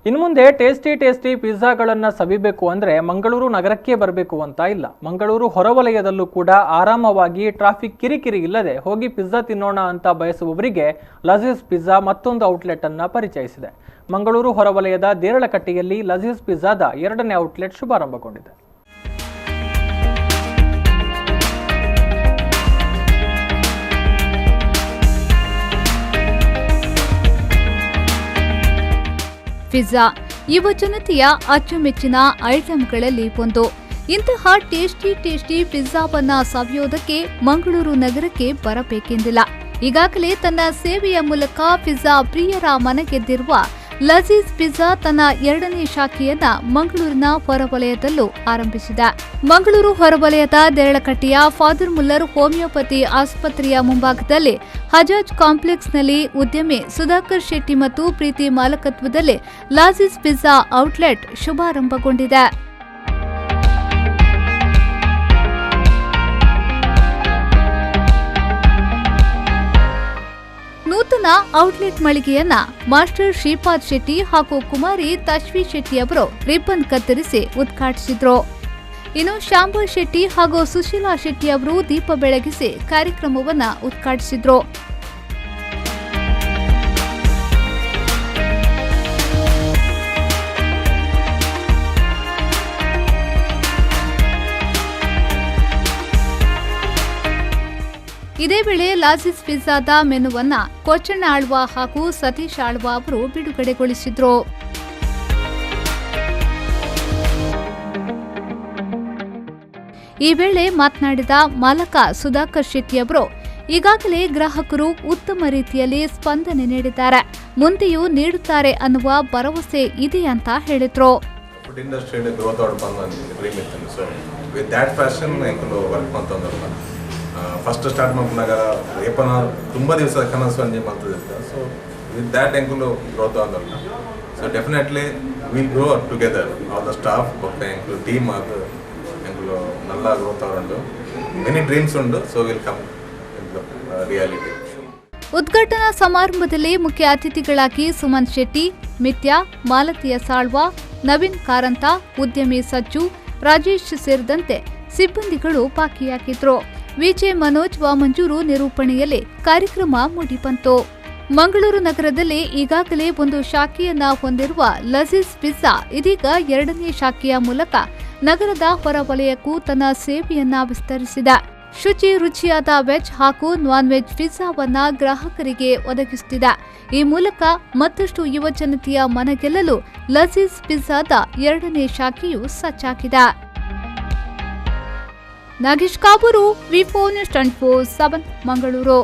ಇನ್ನು ಮುಂದೆ ಟೇಸ್ಟಿ ಪಿಜ್ಜಾಗಳನ್ನು ಸವಿಬೇಕು ಅಂದರೆ ಮಂಗಳೂರು ನಗರಕ್ಕೆ ಬರಬೇಕು ಅಂತ ಇಲ್ಲ. ಮಂಗಳೂರು ಹೊರವಲಯದಲ್ಲೂ ಕೂಡ ಆರಾಮವಾಗಿ ಟ್ರಾಫಿಕ್ ಕಿರಿಕಿರಿ ಇಲ್ಲದೆ ಹೋಗಿ ಪಿಜ್ಜಾ ತಿನ್ನೋಣ ಅಂತ ಬಯಸುವವರಿಗೆ ಲಜೀಜ್ ಪಿಜ್ಜಾ ಮತ್ತೊಂದು ಔಟ್ಲೆಟ್ ಅನ್ನು ಪರಿಚಯಿಸಿದೆ. ಮಂಗಳೂರು ಹೊರವಲಯದ ದೇರಳಕಟ್ಟೆಯಲ್ಲಿ ಲಜೀಜ್ ಪಿಜ್ಜಾದ 2ನೇ ಔಟ್ಲೆಟ್ ಶುಭಾರಂಭಗೊಂಡಿದೆ. ಪಿಜ್ಜಾ ಯುವ ಜನತೆಯ ಅಚ್ಚುಮೆಚ್ಚಿನ ಐಟಂಗಳಲ್ಲಿ ಒಂದು. ಇಂತಹ ಟೇಸ್ಟಿ ಪಿಜ್ಜಾವನ್ನ ಸವಿಯೋದಕ್ಕೆ ಮಂಗಳೂರು ನಗರಕ್ಕೆ ಬರಬೇಕೆಂದಿಲ್ಲ. ಈಗಾಗಲೇ ತನ್ನ ಸೇವೆಯ ಮೂಲಕ ಪಿಜ್ಜಾ ಪ್ರಿಯರ ಮನಗೆದ್ದಿರುವ ಲಜೀಜ್ ಪಿಜ್ಜಾ ತನ್ನ 2ನೇ ಶಾಖೆಯನ್ನ ಮಂಗಳೂರಿನ ಹೊರವಲಯದಲ್ಲೂ ಆರಂಭಿಸಿದೆ. ಮಂಗಳೂರು ಹೊರವಲಯದ ದೇರಳಕಟ್ಟೆಯ ಫಾದರ್ ಮುಲ್ಲರ್ ಹೋಮಿಯೋಪತಿ ಆಸ್ಪತ್ರೆಯ ಮುಂಭಾಗದಲ್ಲಿ ಹಜಾಜ್ ಕಾಂಪ್ಲೆಕ್ಸ್ನಲ್ಲಿ ಉದ್ಯಮಿ ಸುಧಾಕರ್ ಶೆಟ್ಟಿ ಮತ್ತು ಪ್ರೀತಿ ಮಾಲಕತ್ವದಲ್ಲಿ ಲಜೀಜ್ ಪಿಜ್ಜಾ ಔಟ್ಲೆಟ್ ಶುಭಾರಂಭಗೊಂಡಿದೆ. ನೂತನ ಔಟ್ಲೆಟ್ ಮಳಿಗೆಯನ್ನ ಮಾಸ್ಟರ್ ಶ್ರೀಪಾದ್ ಶೆಟ್ಟಿ ಹಾಗೂ ಕುಮಾರಿ ತಶ್ವಿ ಶೆಟ್ಟಿ ಅವರು ರಿಬ್ಬನ್ ಕತ್ತರಿಸಿ ಉದ್ಘಾಟಿಸಿದ್ರು. ಇನ್ನು ಶಾಂಭು ಶೆಟ್ಟಿ ಹಾಗೂ ಸುಶೀಲಾ ಶೆಟ್ಟಿ ಅವರು ದೀಪ ಬೆಳಗಿಸಿ ಕಾರ್ಯಕ್ರಮವನ್ನ ಉದ್ಘಾಟಿಸಿದ್ರು. ಇದೇ ವೇಳೆ ಲಜೀಜ್ ಪಿಜ್ಜಾದ ಮೆನುವನ್ನ ಕೊಚ್ಚಣ್ಣ ಆಳ್ವ ಹಾಗೂ ಸತೀಶ್ ಆಳ್ವ ಅವರು ಬಿಡುಗಡೆಗೊಳಿಸಿದ್ರು. ಈ ವೇಳೆ ಮಾತನಾಡಿದ ಮಾಲಕ ಸುಧಾಕರ್ ಶೆಟ್ಟಿ ಅವರು ಈಗಾಗಲೇ ಗ್ರಾಹಕರು ಉತ್ತಮ ರೀತಿಯಲ್ಲಿ ಸ್ಪಂದನೆ ನೀಡಿದ್ದಾರೆ, ಮುಂದೆಯೂ ನೀಡುತ್ತಾರೆ ಅನ್ನುವ ಭರವಸೆ ಇದೆ ಅಂತ ಹೇಳಿದ್ರು. ಫಸ್ಟ್ ಸ್ಟಾರ್ಟ್ ಮಾಡ್ಕೊಂಡಾಗ ಏಪನ ತುಂಬ ದಿವಸ ಕನಸು ಅಂಜೆ ಮಾಡ್ತಿದ್ದೆ. ಸೊ ವಿತ್ ದ್ಯಾಟ್ ಎಂಕುಲು ಗ್ರೋತ್ ಆದಲ್ಲ. So definitely will grow together all the staff ಬೊಕ್ಕ ಎಂಕುಲು ಟೀಮ್ ಅದು ಎಂಕುಲು ನಲ್ಲ ಗ್ರೋತ್ ಆಗುಂಡು ಮೆನಿ ಡ್ರೀಮ್ಸ್ ಉಂಡು. So will come reality. ಉದ್ಘಾಟನಾ ಸಮಾರಂಭದಲ್ಲಿ ಮುಖ್ಯ ಅತಿಥಿಗಳಾಗಿ ಸುಮಂತ್ ಶೆಟ್ಟಿ, ಮಿತ್ಯಾ, ಮಾಲತಿಯ ಸಾಳ್ವ, ನವೀನ್ ಕಾರಂತ, ಉದ್ಯಮಿ ಸಜ್ಜು, ರಾಜೇಶ್ ಸೇರಿದಂತೆ ಸಿಬ್ಬಂದಿಗಳು ಭಾಗಿಯಾಗಿದ್ರು. ವಿಜೆ ಮನೋಜ್ ವಾಮಂಜೂರು ನಿರೂಪಣೆಯಲ್ಲಿ ಕಾರ್ಯಕ್ರಮ ಮೂಡಿಬಂತು. ಮಂಗಳೂರು ನಗರದಲ್ಲಿ ಈಗಾಗಲೇ ಒಂದು ಶಾಖೆಯನ್ನ ಹೊಂದಿರುವ ಲಜೀಜ್ ಪಿಜ್ಜಾ ಇದೀಗ 2ನೇ ಶಾಖೆಯ ಮೂಲಕ ನಗರದ ಹೊರವಲಯಕ್ಕೂ ತನ್ನ ಸೇವೆಯನ್ನ ವಿಸ್ತರಿಸಿದೆ. ಶುಚಿ ರುಚಿಯಾದ ವೆಜ್ ಹಾಗೂ ನಾನ್ ವೆಜ್ ಪಿಜ್ಜಾವನ್ನ ಗ್ರಾಹಕರಿಗೆ ಒದಗಿಸುತ್ತಿದೆ. ಈ ಮೂಲಕ ಮತ್ತಷ್ಟು ಯುವ ಜನತೆಯ ಮನಗೆಲ್ಲಲು ಲಜೀಜ್ ಪಿಜ್ಜಾದ 2ನೇ ಶಾಖೆಯು ಸಜ್ಜಾಗಿದೆ. ನಾಗೇಶ್ ಕಾಬೂರು, ವಿ4 ನ್ಯೂಸ್ 24/7 ಮಂಗಳೂರು.